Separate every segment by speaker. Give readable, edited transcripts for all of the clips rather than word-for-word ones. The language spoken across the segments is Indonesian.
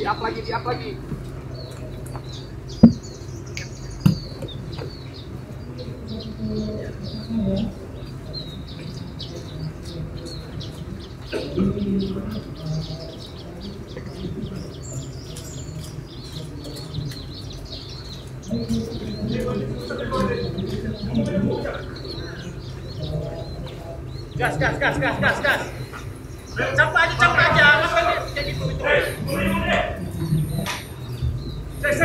Speaker 1: di up lagi. Gas. Capai aja. Ngapain jadi itu? Ses.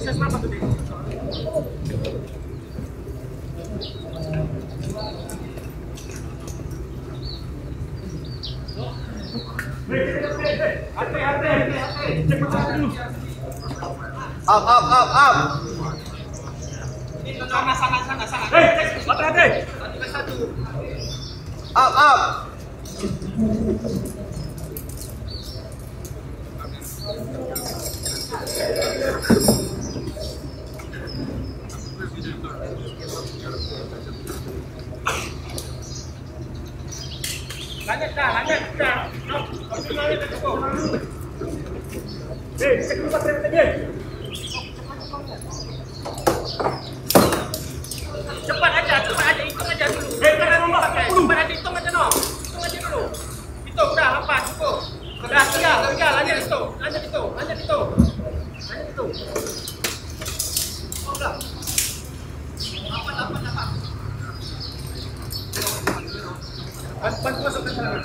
Speaker 1: Ses apa tuh?
Speaker 2: Up.
Speaker 1: Ini sana.
Speaker 3: Hati.
Speaker 2: Up.
Speaker 1: Lanjut dah. Cepat aja, hitung aja dulu. Hitung aja dulu. Hitung udah, lepas cukup. Udah, tiga, lanjut itu. Oh, udah. Apa? Bantu masuk ke sana.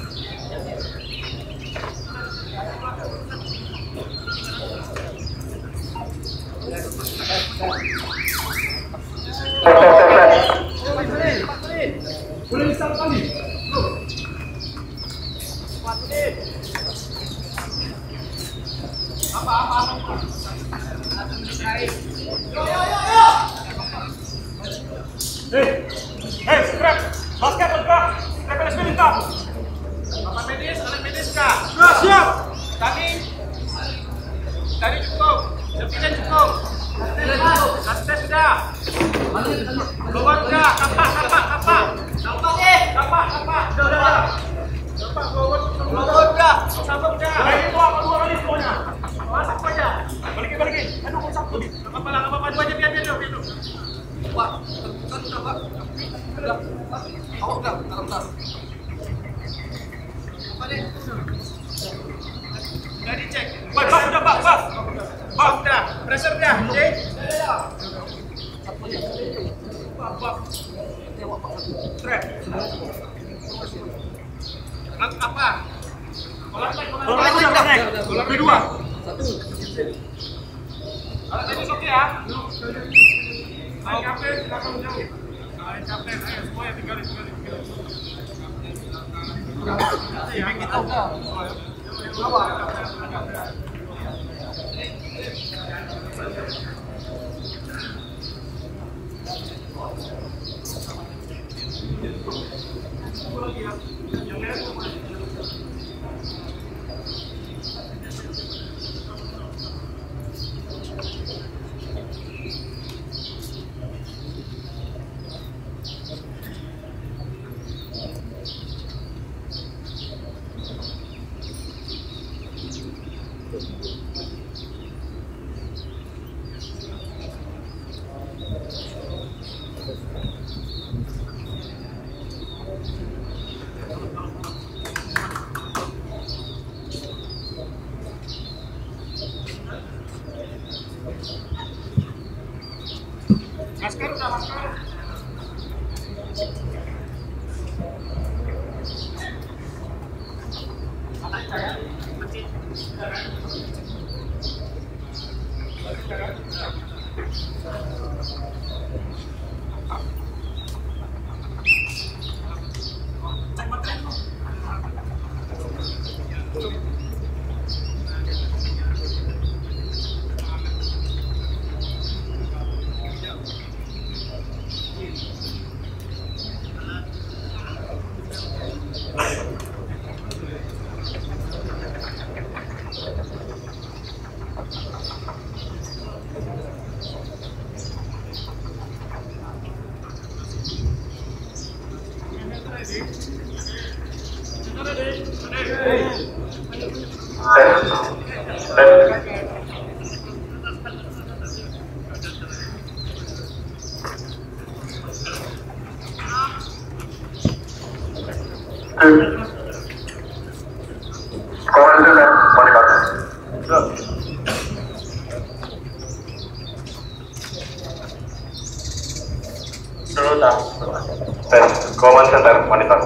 Speaker 1: Boleh bisa kali. 4 menit. Apa? Scrap. Basket bergerak. Referensi minta. Alat medis kah? Siap. Tadi cukup. Lepisan cukup. Tes sudah. Keluar sudah. Kapak. Udah. Keluar udah. Sambung udah.
Speaker 3: Lagi itu apa 2 kali semuanya?
Speaker 1: Masuk aja.
Speaker 3: Balikin. Aduh, kok satu nih.
Speaker 1: Apa dua aja biar dulu.
Speaker 2: Pak, udah Pak. Udah. Awak enggak? Bentar. Apa nih?
Speaker 1: Udah dicek.
Speaker 3: Bas, udah, Bas.
Speaker 1: Udah. Pressure udah. Cek. Apa?
Speaker 3: Bola kedua.
Speaker 1: Alat medis oke ya? Naik kapten, silakan menjauh. Naik kapten, ayo semuanya tinggalin.
Speaker 2: Ya, kita udah.
Speaker 1: Masker udah masker.
Speaker 4: Command Center, monitor.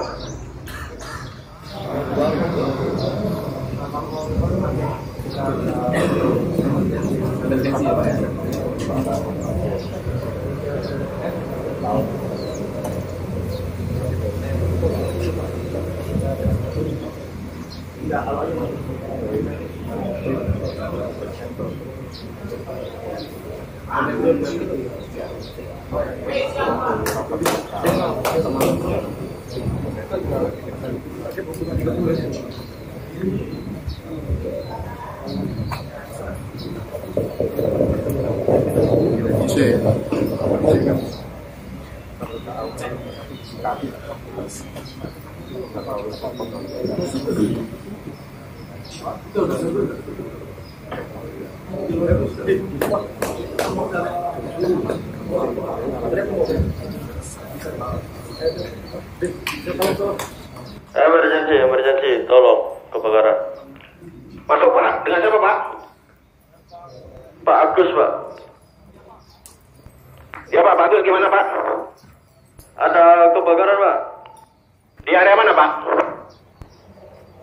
Speaker 5: Emergency, tolong kebakaran.
Speaker 4: Masuk Pak, dengan siapa Pak?
Speaker 5: Pak Agus, Pak.
Speaker 4: Ya Pak, Pak Agus gimana Pak?
Speaker 5: Ada kebakaran, Pak.
Speaker 4: Di area mana Pak?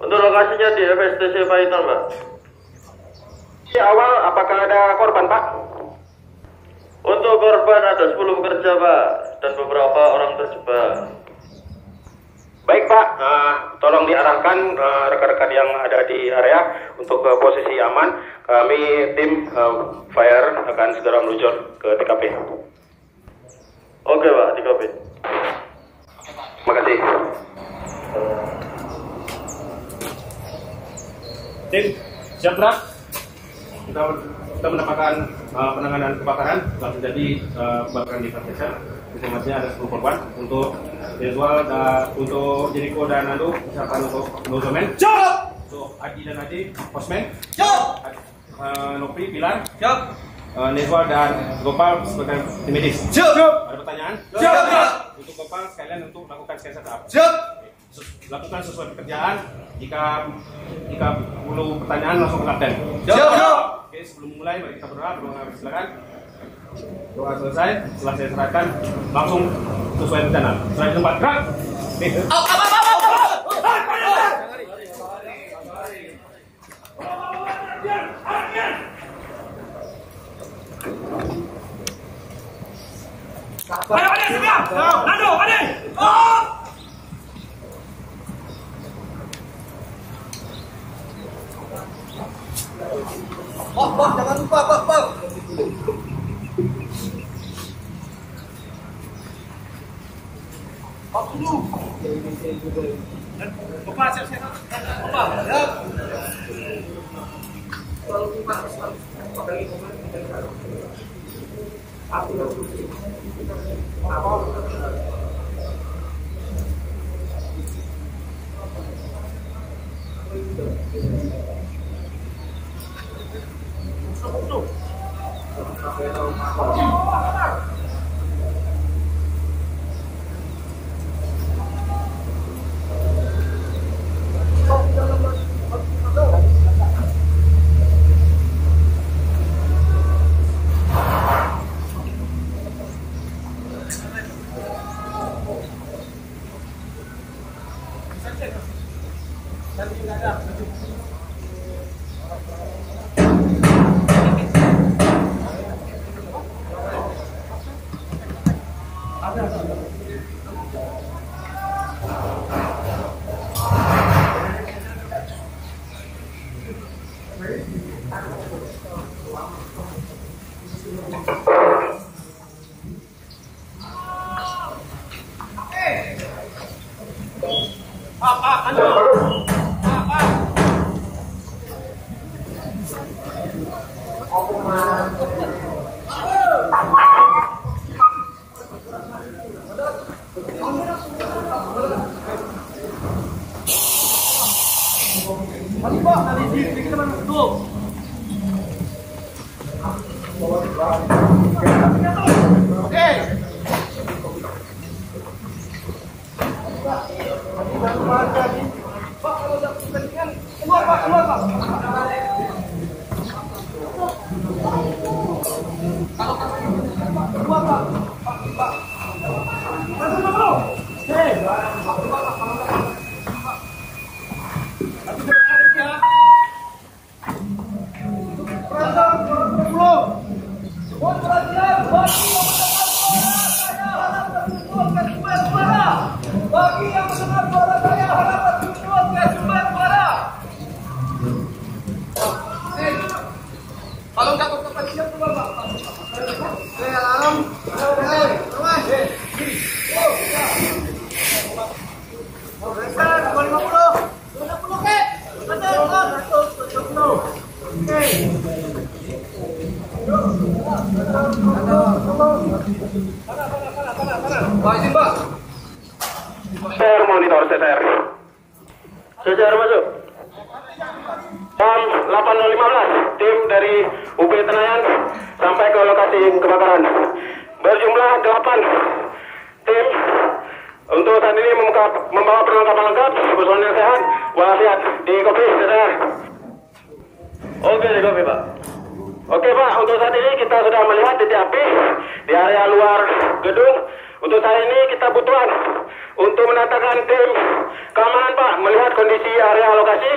Speaker 5: Untuk lokasinya di FSTC Paiton, Pak.
Speaker 4: Di awal apakah ada korban Pak?
Speaker 5: Untuk korban ada 10 pekerja, Pak, dan beberapa orang terjebak.
Speaker 4: Baik Pak, tolong diarahkan rekan-rekan yang ada di area untuk ke posisi aman. Kami tim fire akan segera meluncur ke TKP.
Speaker 5: Oke Pak, TKP.
Speaker 4: Terima kasih.
Speaker 3: Tim, siap gerak. Kita mendapatkan penanganan kebakaran telah terjadi kebakaran di Pasar. Informasinya ada 10 korban untuk Rizwal dan untuk Jericho dan Nando, misalkan untuk Nozomen. Siap. Untuk Adi dan Adi, Posmen. Siap. Nopri, Pilar. Siap. Nezwal dan Gopal sebagai tim medis. Siap. Ada pertanyaan? Siap. Untuk Gopal sekalian untuk melakukan scan setup. Siap. Lakukan sesuai pekerjaan. Jika perlu pertanyaan langsung ke kapten. Siap. Oke, sebelum mulai mari kita berdoa. Silakan. Doa selesai, setelah saya serahkan langsung sesuai rencana. Setelah tempat gerak.
Speaker 2: Pak, jangan lupa, Pak. Pak dulu.
Speaker 1: Bapak, siap. Bapak,
Speaker 2: Ya. Bagi yang mendengar suara saya, harap berkumpul ke sumber suara. Kalau nggak berkepat siap keluar Pak. Alarm.
Speaker 4: CSR monitor, CSR. CSR masuk. Jam 8.15, tim dari UP Tenayan sampai ke lokasi kebakaran. Berjumlah 8 tim. Untuk saat ini membawa perlengkapan lengkap, personil sehat, walafiat di kopi, CSR.
Speaker 5: Oke, di kopi Pak.
Speaker 4: Oke Pak, untuk saat ini kita sudah melihat titik api di area luar gedung. Untuk saat ini kita butuhan untuk mendatangkan tim keamanan Pak, melihat kondisi area lokasi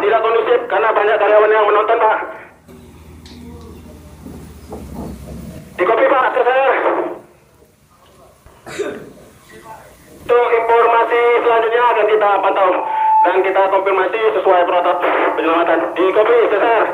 Speaker 4: tidak kondusif karena banyak karyawan yang menonton Pak. Di kopi Pak, CSR. Untuk informasi selanjutnya akan kita pantau dan kita konfirmasi sesuai protokol penyelamatan. Di kopi, CSR.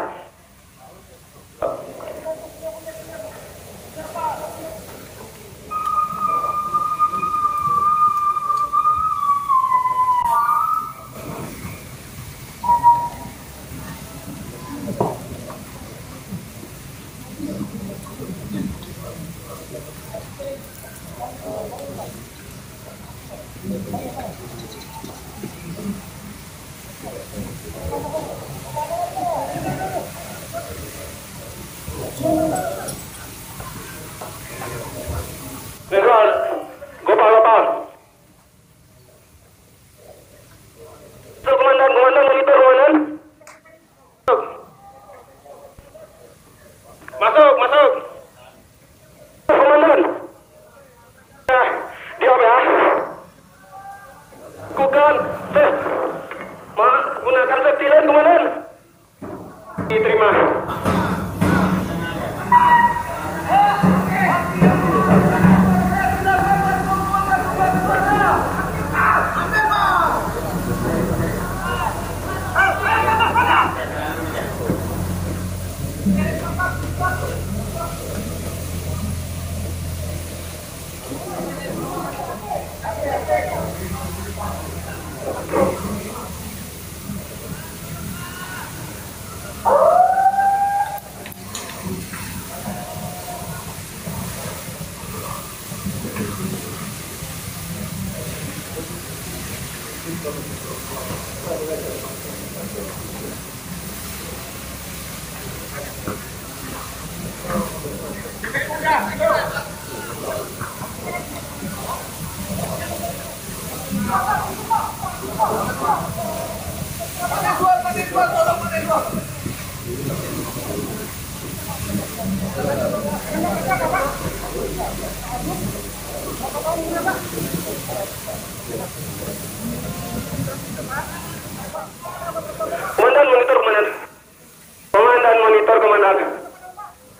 Speaker 4: Gopal. Komandan monitor komandan. Masuk. Komandan. Ya, diop ya. Bukan. Gunakan safety lane komandan. Diterima.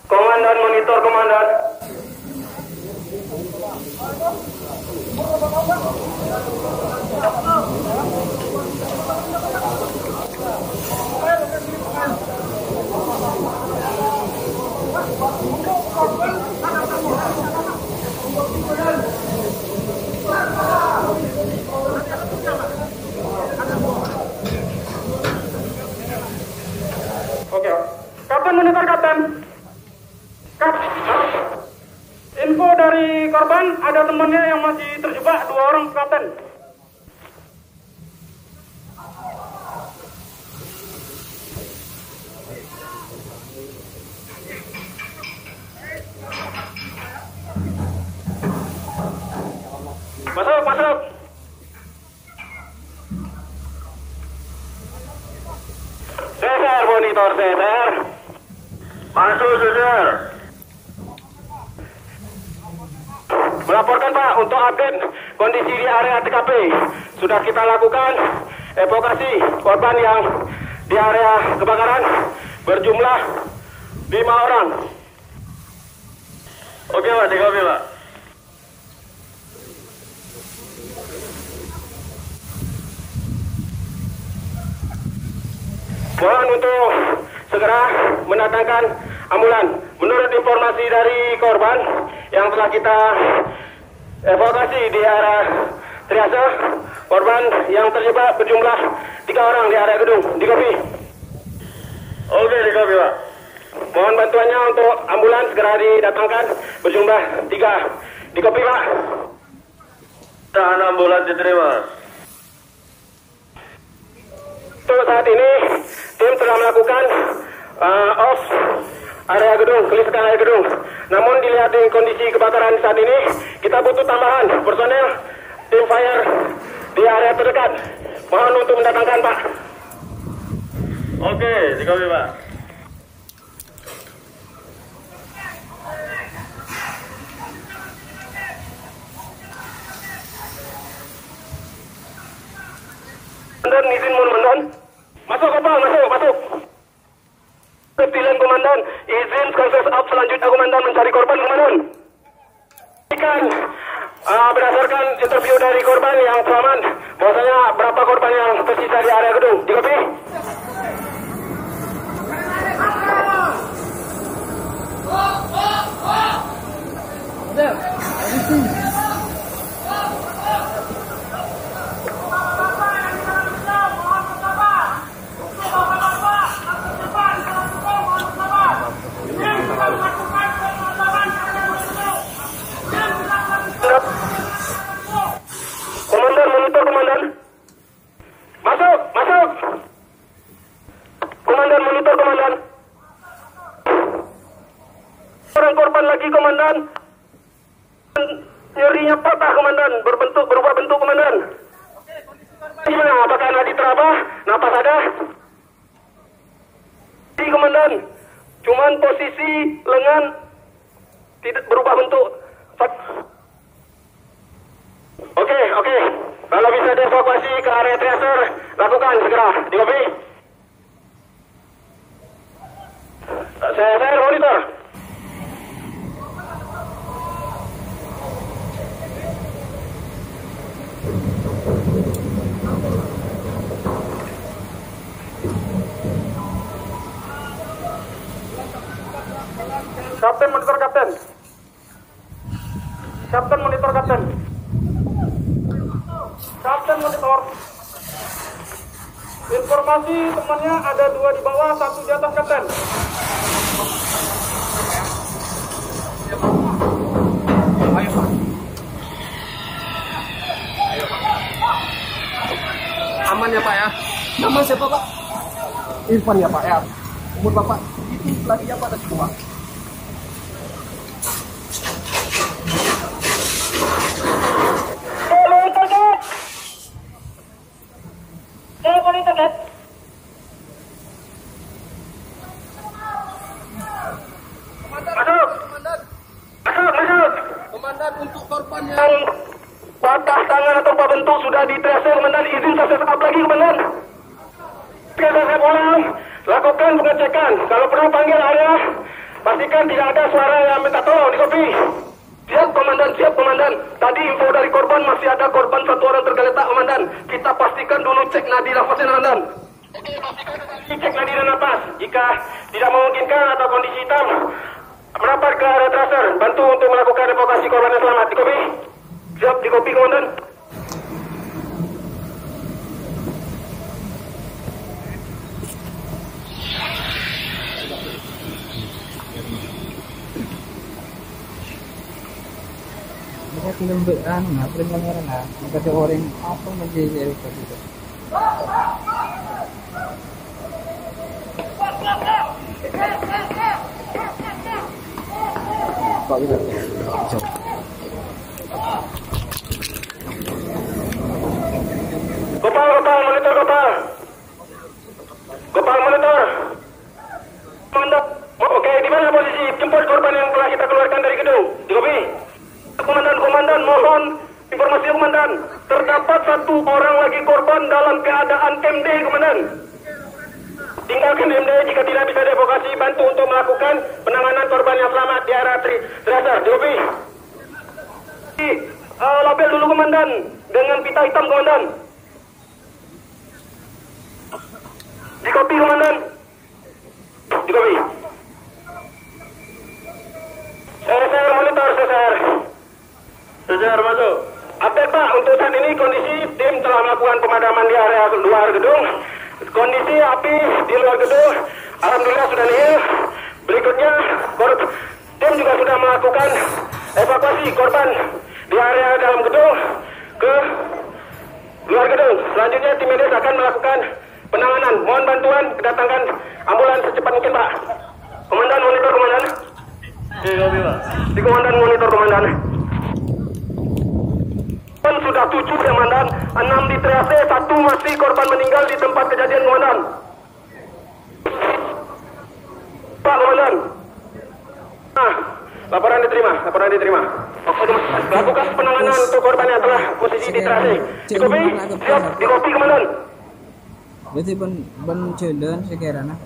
Speaker 4: Komandan monitor komandan. Oke, Kapten monitor Kapten. Info dari korban, ada temannya yang masih terjebak, 2 orang Kapten. monitor CSR.
Speaker 5: Masuk, Sir.
Speaker 4: Melaporkan Pak untuk update kondisi di area TKP. Sudah kita lakukan evakuasi korban yang di area kebakaran berjumlah 5 orang.
Speaker 5: Oke Pak, dikopi Pak.
Speaker 4: Mohon untuk segera mendatangkan ambulan. Menurut informasi dari korban yang telah kita evakuasi di area triase, korban yang terjebak berjumlah 3 orang di area gedung. Dikopi.
Speaker 5: Oke, dikopi Pak.
Speaker 4: Mohon bantuannya untuk ambulan segera didatangkan berjumlah 3. Dikopi Pak.
Speaker 5: Tahan ambulan diterima.
Speaker 4: Untuk saat ini tim telah melakukan off area gedung, kelistrikan area gedung. Namun dilihat dengan kondisi kebakaran saat ini, kita butuh tambahan personel tim fire di area terdekat. Mohon untuk mendatangkan Pak.
Speaker 5: Oke, dikopi Pak.
Speaker 4: Komandan izin komandan. Masuk kapal, masuk. Ketilan komandan, izin proses up selanjutnya komandan mencari korban komandan. Berdasarkan interview dari korban yang selamat, bahwasanya berapa korban yang tersisa di area gedung. Dikopi. Komandan, monitor komandan. Masuk. Komandan, monitor komandan. Orang korban lagi komandan. Nyerinya patah komandan, berubah bentuk komandan. Gimana? Apakah nadi teraba? Napas ada? Komandan, cuman posisi lengan tidak berubah bentuk. Oke. Kalau bisa dievakuasi ke area triaser, lakukan segera. Dikopi. Saya monitor. Kapten monitor kapten. Kapten monitor kapten. Kapten monitor. Informasi temannya ada 2 di bawah, 1 di atas kapten.
Speaker 1: Aman ya Pak ya?
Speaker 2: Nama siapa Pak?
Speaker 1: Irfan ya Pak ya? Umur Bapak itu lagi apa ada semua?
Speaker 2: Komandan untuk korban
Speaker 4: Yang patah tangan atau apa bentuk sudah ditracer, komandan. Izin proses up lagi komandan. Jika saya ulang, lakukan pengecekan. Kalau perlu panggil area, pastikan tidak ada suara yang minta tolong. Dikopi. Siap komandan. Tadi info dari korban masih ada korban 1 orang tergeletak komandan. Kita pastikan dulu cek nadi nafasnya komandan. Cek nadi dan nafas. Jika tidak memungkinkan atau kondisi hitam, merapat ke area tracer. Bantu untuk melakukan evakuasi korban yang selamat. Dikopi. Siap, dikopi komandan.
Speaker 6: Saya film print kamera na, kasi orang apa nag-i-share ko dito.
Speaker 4: Gopal, monitor Gopal. Gopal monitor. komandan. Tinggalkan MD jika tidak bisa dievokasi, bantu untuk melakukan penanganan korban yang selamat di area Tresor. Dikopi. Label dulu komandan dengan pita hitam komandan. Dikopi komandan. Dikopi. Sesar monitor sesar. Sesar masuk. Update Pak, untuk saat ini kondisi tim telah melakukan pemadaman di area luar gedung. Kondisi api di luar gedung alhamdulillah sudah nihil. Berikutnya tim juga sudah melakukan evakuasi korban di area dalam gedung ke luar gedung. Selanjutnya tim medis akan melakukan penanganan. Mohon bantuan kedatangan ambulans secepat mungkin Pak. Komandan monitor komandan. Di komandan monitor komandan. Sudah 7 komandan, 6 di triase, 1 masih korban meninggal di tempat kejadian komandan. Pak komandan. Laporan diterima. Lakukan penanganan untuk korban yang telah posisi di triase. Dikopi, siap, dikopi komandan.
Speaker 6: Berarti ban jalan sekiranya.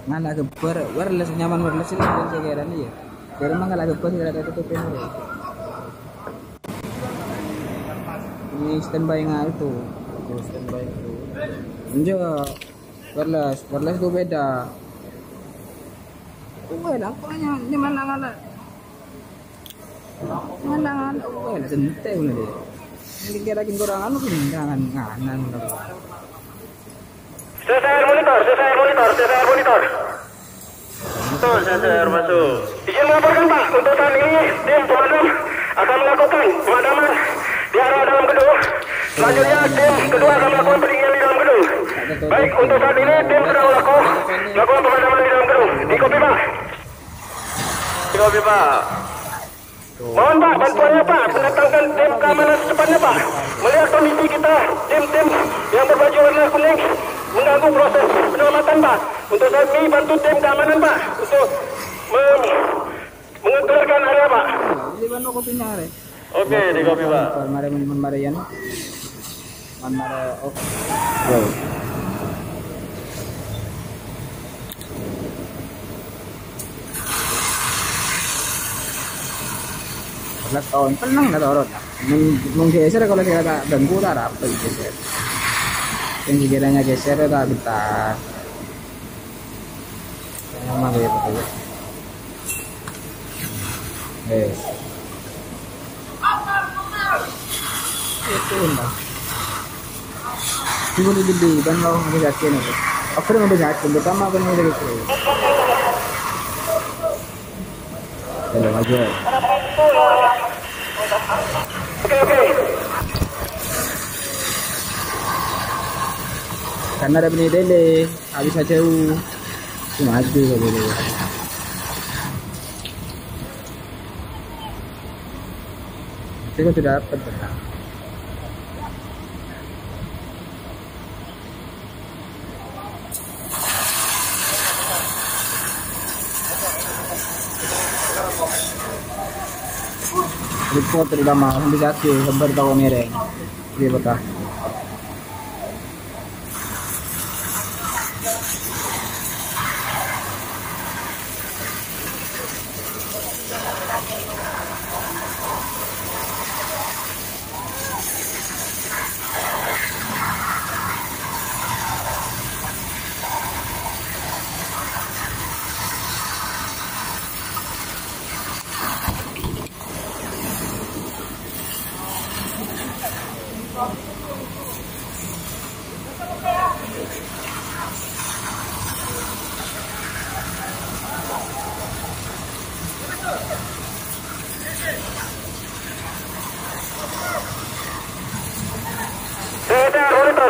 Speaker 6: Nggak kebar, wireless nyaman wireless itu sekiranya ya. Karena nggak kebar tidak ada tutupnya. Ini standby nga itu. Standby itu. Enggak. Wireless itu beda. Lang pokoknya nyaman. Sente udah deh. Ini kira-kira kurang anu pindangan nganan.
Speaker 4: Sesar monitor. Betul, sesar masuk. Izin melaporkan Pak, untuk saat ini tim pemadam akan melakukan pemadaman di area dalam gedung. Selanjutnya tim kedua akan melakukan pendinginan di dalam gedung. Baik, untuk saat ini tim sudah melakukan pemadaman di dalam gedung. Dikopi Pak. Mohon Pak, bantuannya Pak, mendatangkan tim keamanan secepatnya Pak. Melihat kondisi kita, tim yang berbaju warna kuning mengganggu proses penyelamatan Pak. Untuk saat ini bantu tim keamanan Pak untuk mengeluarkan area Pak.
Speaker 6: Di mana kopinya are?
Speaker 4: Oke, di kopi Pak.
Speaker 6: Marian. Oke. Tahun tenang dah orang. Menggeser kalau saya tak ganggu tak apa geser. Yang sekiranya geser tak bentar. Sama dia betul. Itu enggak. Ibu di ban mau ngejakin itu. Aku mau ngejakin pertama kan mau dari itu. Kalau aja. Oke. Karena ada benih dele, habis aja cuma maju dulu. Itu sudah dapat. Report terutama sampai jatuh sebar tahu mereng dia betul.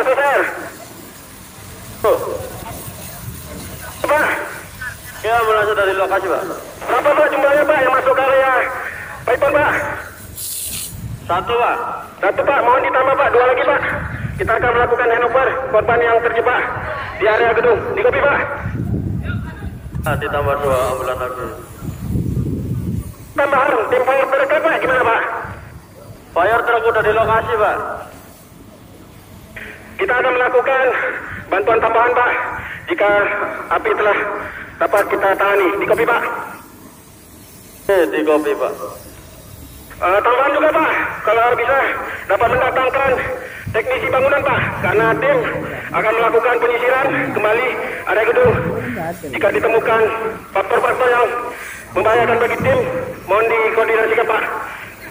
Speaker 4: Sesar. Pak. Ya, berasal dari lokasi, Pak. Berapa Pak jumlahnya Pak yang masuk area pipeline Pak? 1 Pak. 1 Pak, mohon ditambah Pak, 2 lagi Pak. Kita akan melakukan handover korban yang terjebak di area gedung. Dikopi Pak. Ditambah 2 ambulan lagi. Tambahan, tim fire terdekat Pak, gimana Pak? Fire truck udah di lokasi Pak. kita akan melakukan bantuan tambahan Pak jika api telah dapat kita tangani. Di kopi Pak.
Speaker 5: Di kopi Pak.
Speaker 4: Tambahan juga Pak, kalau bisa dapat mendatangkan teknisi bangunan Pak, karena tim akan melakukan penyisiran kembali area gedung. Jika ditemukan faktor-faktor yang membahayakan bagi tim, mohon dikoordinasikan Pak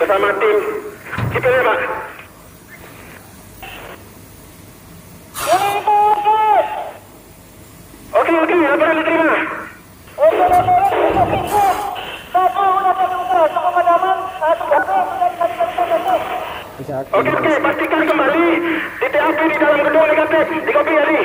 Speaker 4: bersama tim sipilnya Pak. Oke, laporan diterima. Oke, pastikan kembali titik api di dalam gedung negatif. Di kopi Ali.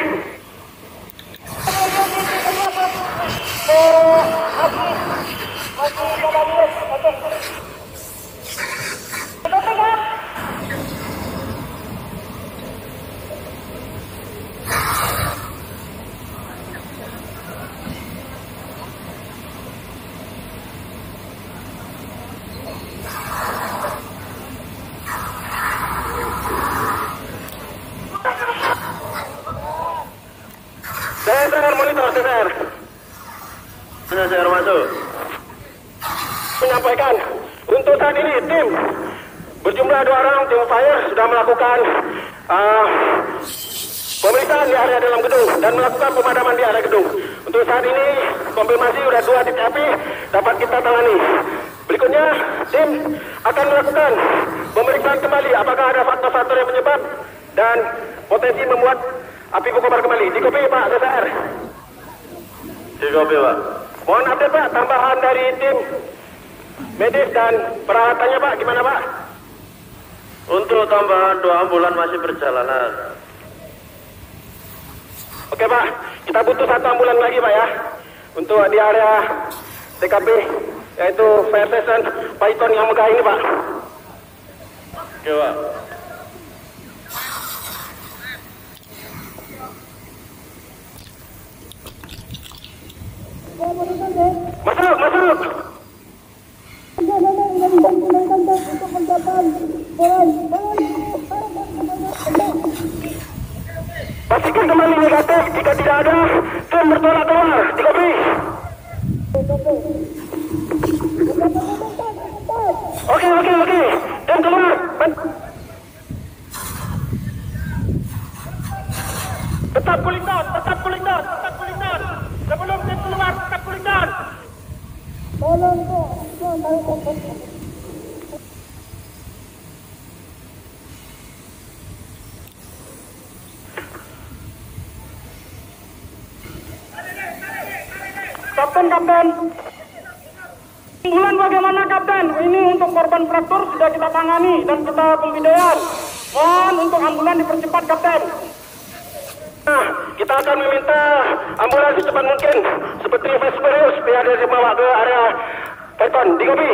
Speaker 4: Saya monitor,
Speaker 5: Saya masuk.
Speaker 4: menyampaikan untuk saat ini tim berjumlah 2 orang tim fire sudah melakukan pemeriksaan di area dalam gedung dan melakukan pemadaman di area gedung. Untuk saat ini konfirmasi sudah 2 titik api dapat kita tangani. Berikutnya tim akan melakukan pemeriksaan kembali apakah ada faktor-faktor yang penyebab dan potensi membuat api berkobar kembali. Di kopi Pak DSR.
Speaker 5: Di kopi Pak.
Speaker 4: Mohon update Pak tambahan dari tim medis dan peralatannya Pak, gimana Pak?
Speaker 5: Untuk tambahan 2 ambulan masih perjalanan.
Speaker 4: Oke Pak, kita butuh 1 ambulan lagi Pak ya, untuk di area TKP, yaitu fire station Python yang megah ini Pak.
Speaker 5: Oke Pak.
Speaker 4: Masuk. Pastikan kembali negatif, jika tidak ada tim bertolak keluar. Di kopi. Oke. Tim keluar. Tetap cooling down. Sebelum tim keluar, tetap cooling down. Kapten. Ambulan bagaimana Kapten? Ini untuk korban fraktur sudah kita tangani dan kita pemvideoan. Mohon untuk ambulan dipercepat Kapten. Nah, kita akan meminta ambulans secepat mungkin seperti Vesperius biar dibawa ke area Python. Di kopi.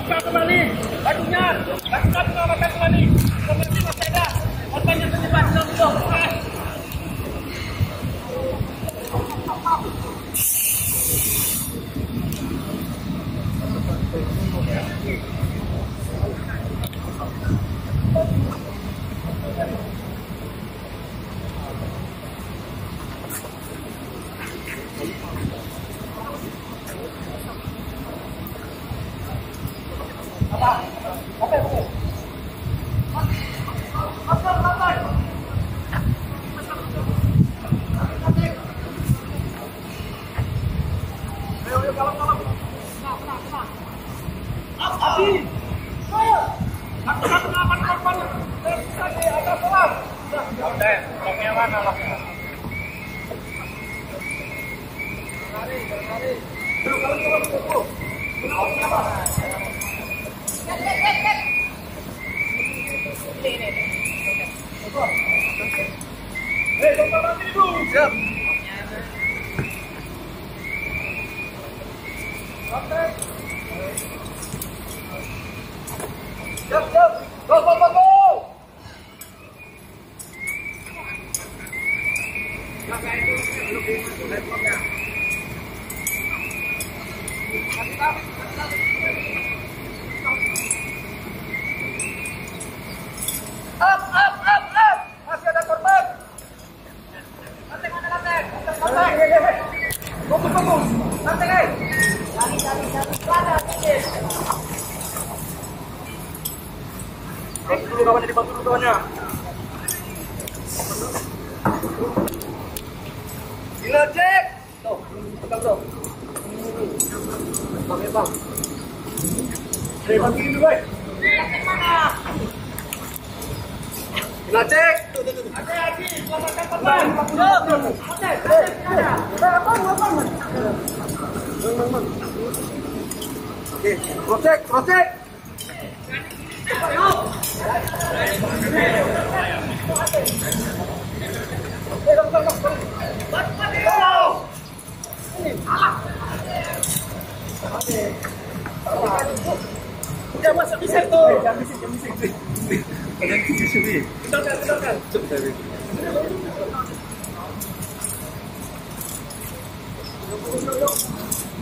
Speaker 1: Kembali, batunya, lakukan pengamatan kembali. Kembali masih ada korban yang terlibat dalam gedung.
Speaker 2: Siap, siap. Go, go, go, go. Up, up, up, up. Masih ada korban. Lantai mana lantai? Lantai. Fokus, fokus. Lantai, guys. Lari. Ada, sedikit. Bantu dulu kawannya, dibantu dulu kawannya. Gila, cek. Tuh, pegang tuh. Bang. Saya bantuin dulu, guys. Mana? Gila, cek. Hati-hati, selamatkan korban. Oke, cross-check. Udah masuk bisa tuh. Jangan bisik.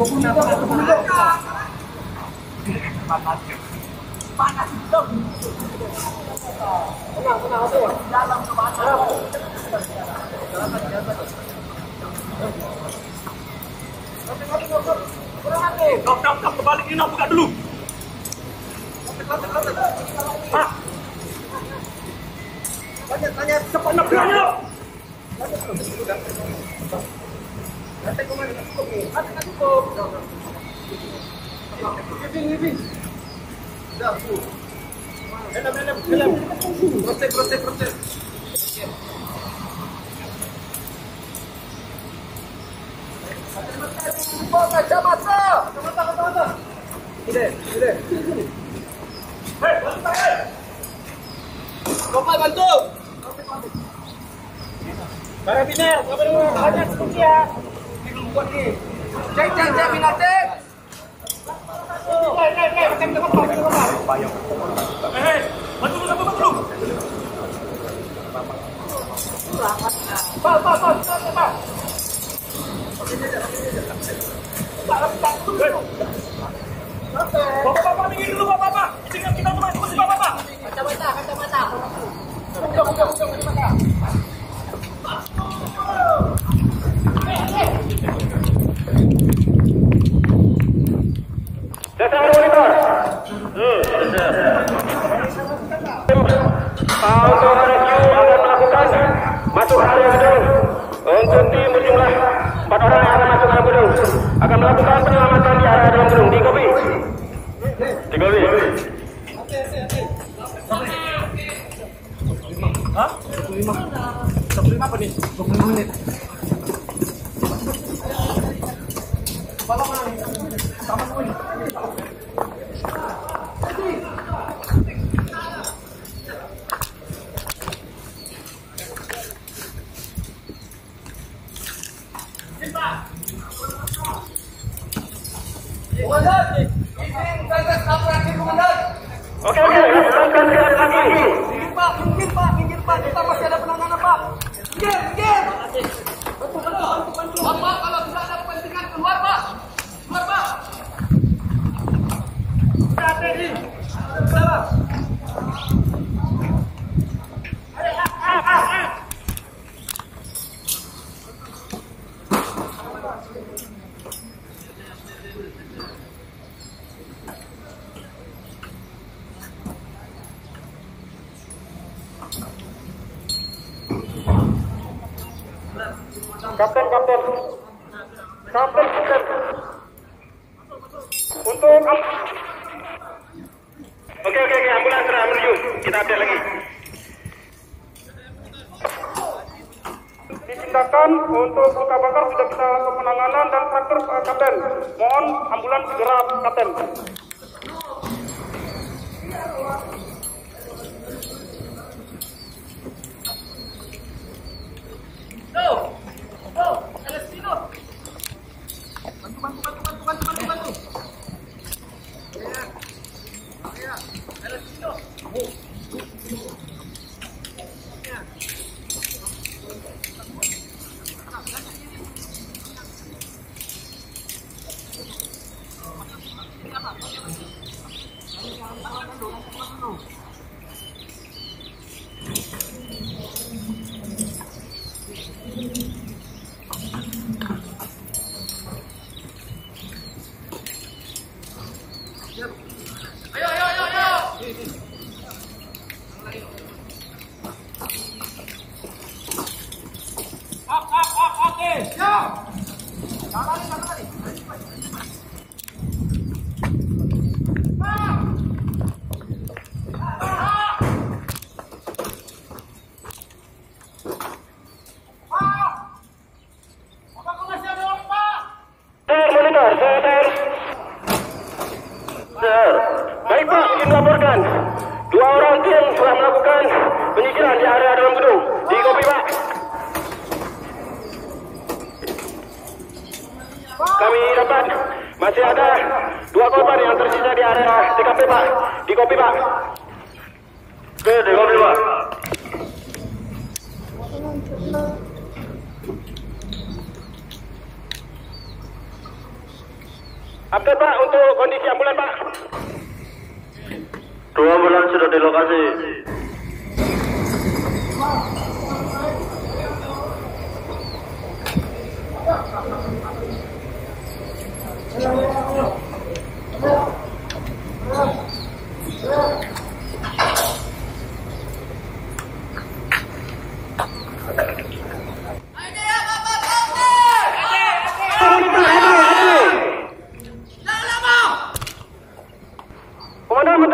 Speaker 2: Bentar. Panas dong. Tenang, oke. Dalam ke panas. Stop, kembali ini, buka dulu. Pak. Tanya cepat nebraknya. Nanti kemana? Cukup. Living. Dah, tuh. Dalam. Proses. Kacamata. Ini. Hei, bantu. Kopal bantu. Karabiner, banyak seperti ya. Cek, bina cek. Bantu dulu. Pak. Bapak, minggir dulu, Bapak. Izinkan kita untuk masuk, Bapak. Kacamata. Buka.
Speaker 4: Dasar monitor. Untuk rescue akan melakukan masuk area gedung. Untuk tim berjumlah 4 orang yang akan masuk dalam gedung akan melakukan penyelamatan di area dalam gedung. Di kopi.
Speaker 2: Hah? 25 apa nih? 25 menit. Kepala mana nih? Sama semua ini. Komandan, izin gagas operasi komandan.
Speaker 4: Oke, lakukan sekali lagi.
Speaker 2: Minggir Pak, kita masih ada penanganan Pak. Minggir. Bantu. Bapak, kalau tidak ada kepentingan keluar Pak. Strategi. Salah.
Speaker 4: Kapten. Untuk Oke, ambulans sudah menuju. Kita update lagi. Ditindakan untuk luka bakar sudah kita lakukan penanganan dan traktor Kapten. Mohon ambulans segera Kapten.
Speaker 2: Bantu.
Speaker 4: Baik Pak, ingin melaporkan 2 orang tim telah melakukan penyisiran di area dalam gedung. Di kopi Pak. Kami dapat masih ada 2 korban yang tersisa di area TKP Pak. Di kopi Pak.
Speaker 5: Oke, di kopi Pak.
Speaker 4: Update Pak untuk kondisi ambulan Pak.
Speaker 5: 2 ambulan sudah di lokasi.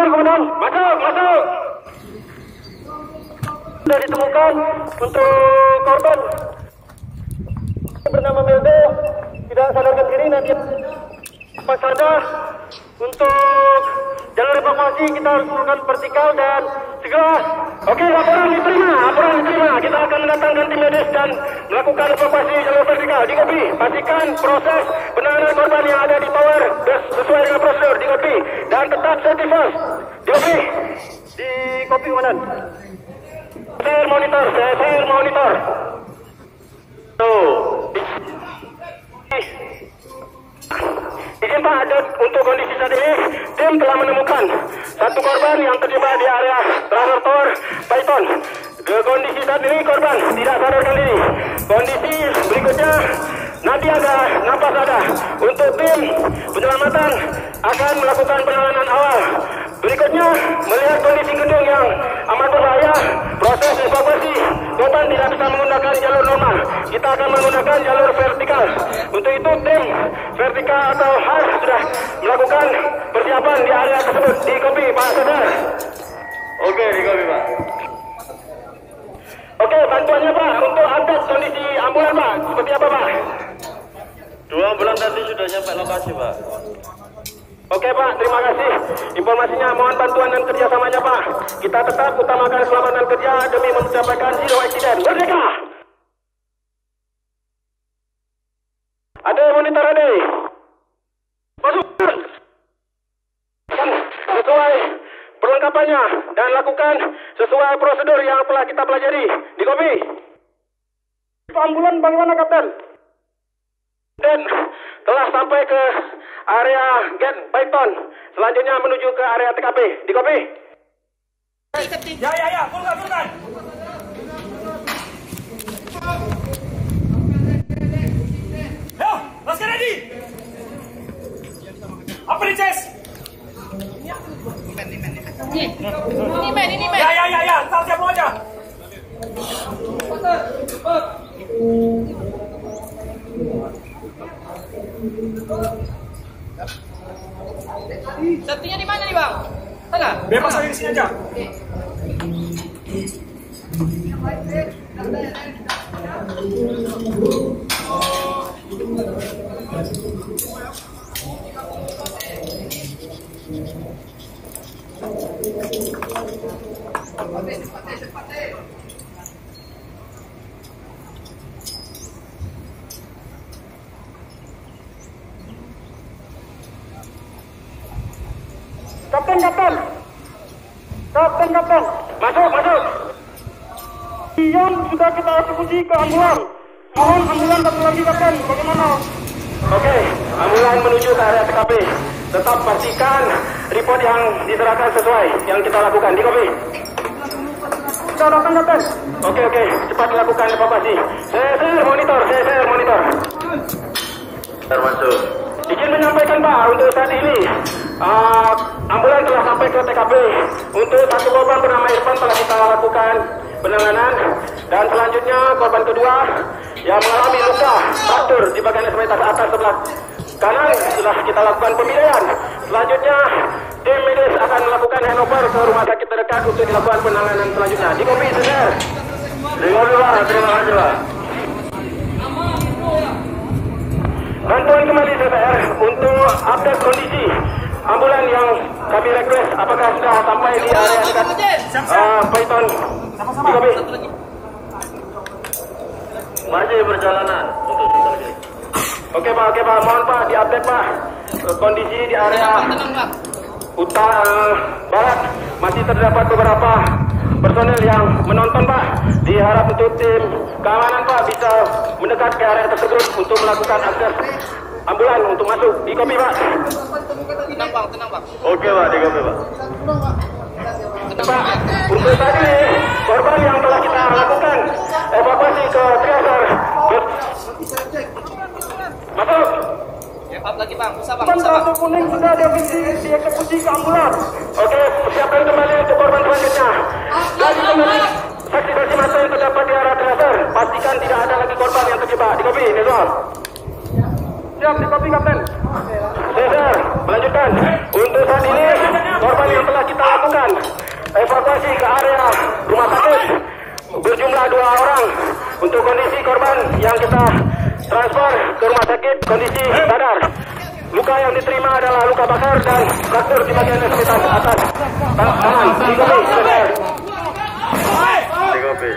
Speaker 4: Komandan, masuk. Sudah ditemukan untuk korban bernama Meldo, tidak sadarkan diri, nanti pasada untuk jalur evakuasi kita harus turunkan vertikal dan segera. Oke, laporan diterima. Kita akan mendatangkan tim medis dan melakukan evakuasi jalur vertikal. Di kopi, pastikan proses penanganan korban yang ada di tower sesuai dengan prosedur di kopi dan tetap safety first. Di kopi komandan. Saya monitor. Tuh. Izin Pak, untuk kondisi saat ini, tim telah menemukan 1 korban yang terjebak di area transfer tower Python. Kondisi saat ini korban tidak sadarkan diri. Kondisi berikutnya nanti ada napas ada. Untuk tim penyelamatan akan melakukan penanganan awal. Berikutnya melihat kondisi gedung yang amat berbahaya, proses evakuasi korban tidak bisa menggunakan jalur normal. Kita akan menggunakan jalur vertikal. Untuk itu tim vertikal atau HAR sudah melakukan persiapan di area tersebut. Di kopi Pak Sadar.
Speaker 5: Oke, di kopi Pak.
Speaker 4: Oke, bantuannya Pak untuk update kondisi ambulan Pak. Seperti apa Pak?
Speaker 5: 2 ambulan tadi sudah nyampe lokasi Pak.
Speaker 4: Oke Pak, terima kasih informasinya. Mohon bantuan dan kerjasamanya Pak. Kita tetap utamakan keselamatan kerja demi mencapai zero accident. Merdeka! Ada monitor ada. Masuk. Sesuai perlengkapannya dan lakukan sesuai prosedur yang telah kita pelajari. Di kopi. Ambulan bagaimana Kapten? Dan telah sampai ke area gate Python. Selanjutnya menuju ke area TKP. Di kopi.
Speaker 1: Ya, pulkan. Yo, let's get ready. Apa nih, Ces? Ini men. Ya, siap lo aja. Satunya di mana nih Bang? Sana? Bebas aja di sini aja.
Speaker 4: Kapten.
Speaker 2: Kapten.
Speaker 4: Masuk.
Speaker 2: Yang sudah kita eksekusi ke ambulan. Mohon ambulan satu lagi, Kapten. Bagaimana?
Speaker 4: Oke, ambulan menuju ke area TKP. Tetap pastikan report yang diserahkan sesuai yang kita lakukan. Di kopi.
Speaker 2: Sudah datang, Kapten.
Speaker 4: Oke, cepat lakukan evakuasi. Saya monitor.
Speaker 5: Termasuk.
Speaker 4: Izin menyampaikan Pak, untuk saat ini ambulan telah sampai ke TKP. Untuk satu korban bernama Irfan telah kita lakukan penanganan, dan selanjutnya korban kedua yang mengalami luka fraktur di bagian ekstremitas atas sebelah kanan telah kita lakukan pemindaian. Selanjutnya tim medis akan melakukan handover ke rumah sakit terdekat untuk dilakukan penanganan selanjutnya. Di kopi saudara.
Speaker 5: Terima kasih Pak.
Speaker 4: Bantuan kembali CPR untuk update kondisi ambulan yang kami request apakah sudah sampai di area dekat Python. Di kopi.
Speaker 5: Masih berjalanan untuk selesai.
Speaker 4: Oke Pak, mohon Pak diupdate Pak kondisi di area barat. Masih terdapat beberapa personel yang menonton Pak. Diharap untuk tim keamanan Pak bisa mendekat ke area tersebut untuk melakukan akses ambulan untuk masuk. Di kopi Pak.
Speaker 1: Tenang Bang.
Speaker 5: Oke Pak, di kopi Pak.
Speaker 4: Pak, untuk tadi korban yang telah kita lakukan evakuasi ke triaser. Masuk.
Speaker 1: Maaf lagi Bang, bisa Bang.
Speaker 2: Kartu kuning sudah dieksekusi ke ambulan.
Speaker 4: Oke, siapkan kembali untuk korban selanjutnya. Lagi kembali saksi mata yang terdapat di arah triaser. Pastikan tidak ada lagi korban yang terjebak. Di kopi, Nezwal.
Speaker 2: Siap, di kopi, Kapten.
Speaker 4: Cesar, melanjutkan. Untuk saat ini, korban yang telah kita lakukan evakuasi ke area rumah sakit berjumlah 2 orang. Untuk kondisi korban yang kita transfer ke rumah sakit kondisi sadar. Luka yang diterima adalah luka bakar dan fraktur di bagian ekstremitas atas tangan. Di kopi, Cesar.
Speaker 5: Di kopi.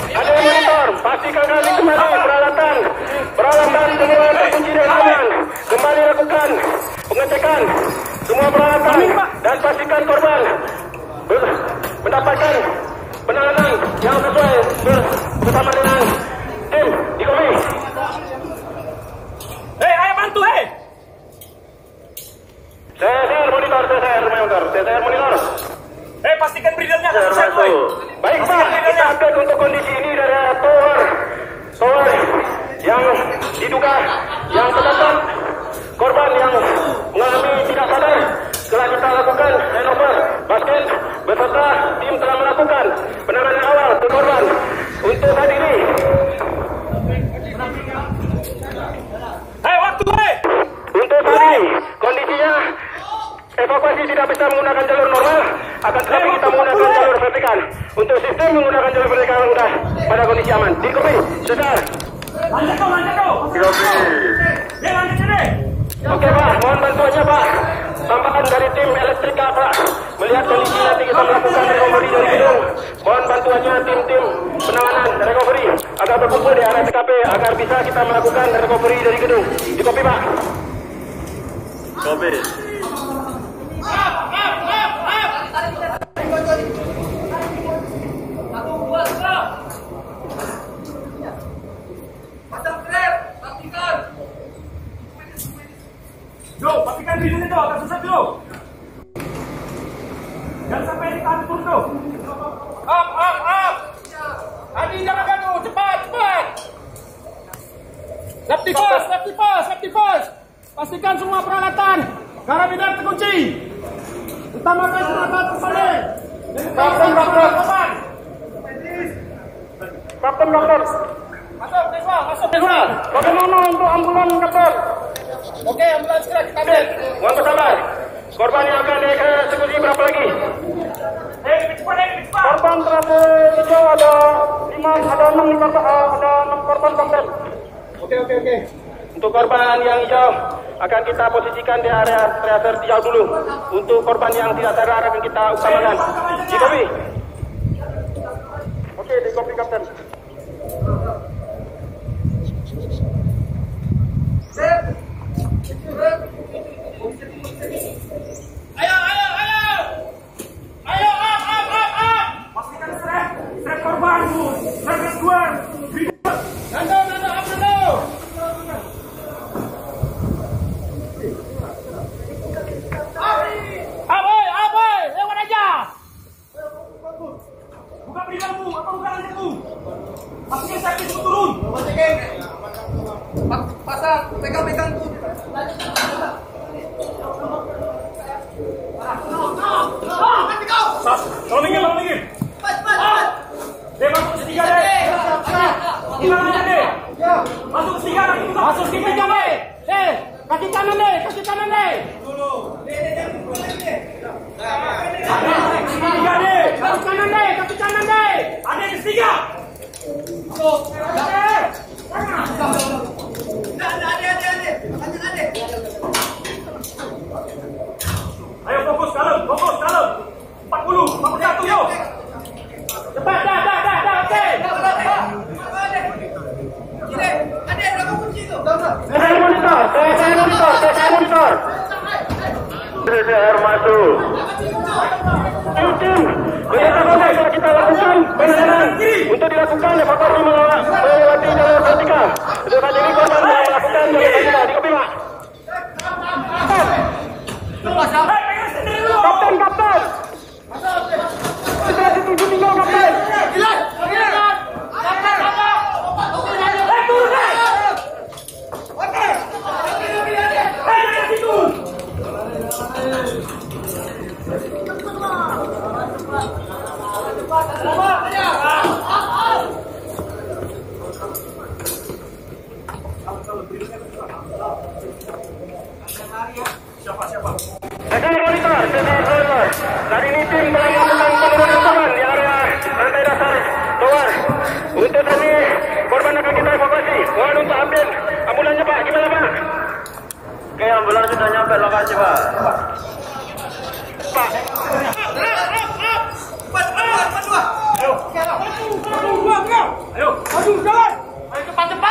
Speaker 4: Ada yang monitor, pastikan kali kembali peralatan semua terkunci dengan aman. Kembali lakukan pengecekan semua peralatan dan pastikan korban mendapatkan penanganan yang sesuai bersama dengan tim di kopi.
Speaker 1: Ayo bantu,
Speaker 4: Saya monitor.
Speaker 1: pastikan breedernya
Speaker 5: Termasuk.
Speaker 4: Baik Pak, kita update untuk kondisi ini dari tower yang diduga yang terdapat korban yang mengalami tidak sadar. Setelah kita lakukan handover basket beserta tim telah melakukan penanganan awal ke korban. Untuk saat ini untuk saat ini kondisinya evakuasi tidak bisa menggunakan jalur normal, akan tetapi kita menggunakan jalur vertikal. Untuk sistem menggunakan jalur vertikal sudah pada kondisi aman. Di kopi, saudara.
Speaker 5: Di kopi.
Speaker 4: Oke Pak, mohon bantuannya Pak. Tambahan dari tim elektrika Pak. Melihat kondisi nanti kita melakukan recovery dari gedung. Mohon bantuannya tim penanganan recovery agar berkumpul di area TKP agar bisa kita melakukan recovery dari gedung. Di kopi Pak.
Speaker 5: Kopi.
Speaker 1: Pastikan breeder itu akan susah dulu. Jangan sampai di kantor tuh. Up. Adi jangan gaduh, cepat. Safety first. Pastikan semua peralatan karabiner terkunci. Utamakan peralatan tersebut.
Speaker 2: Kapten, dokter.
Speaker 1: Masuk.
Speaker 2: Bagaimana untuk ambulan, Kapten?
Speaker 1: Oke, ambulans segera kita ambil.
Speaker 4: Mohon bersabar. Korban yang akan dieksekusi berapa lagi?
Speaker 1: Cepat.
Speaker 2: Korban terakhir itu ada 6 korban, Kapten.
Speaker 1: Oke.
Speaker 4: Untuk korban yang hijau akan kita posisikan di area triaser hijau dulu. Untuk korban yang tidak sadar akan kita utamakan. Di kopi.
Speaker 2: Oke, di kopi, Kapten.
Speaker 1: turun. Pasang, pegang tuh.
Speaker 3: Tolong minggir. Deh, masuk ke tiga deh. Gimana aja deh? Masuk ke tiga, masuk ke tiga deh. Kaki kanan deh. Kaki kanan deh. Ada yang ketiga. Ayo fokus dalam. 40, 41 yuk. Cepat, dah, oke.
Speaker 4: Saya monitor. Saya masuk. Tim, kita lakukan penanganan untuk dilakukan evakuasi melewati jalur vertikal. Saat ini korban melakukan jalur vertikal di Kopima. Kapten. Kita dituju tinggal kapten. Saat ini tim melakukan penurunan korban di area lantai dasar tower. Untuk saat ini korban akan kita evakuasi. Mohon untuk update ambulannya Pak, gimana Pak?
Speaker 5: Oke, ambulan sudah nyampe lokasi Pak.
Speaker 4: Pak.
Speaker 3: Ayo, maju jalan. Ayo cepat.
Speaker 1: Ayo,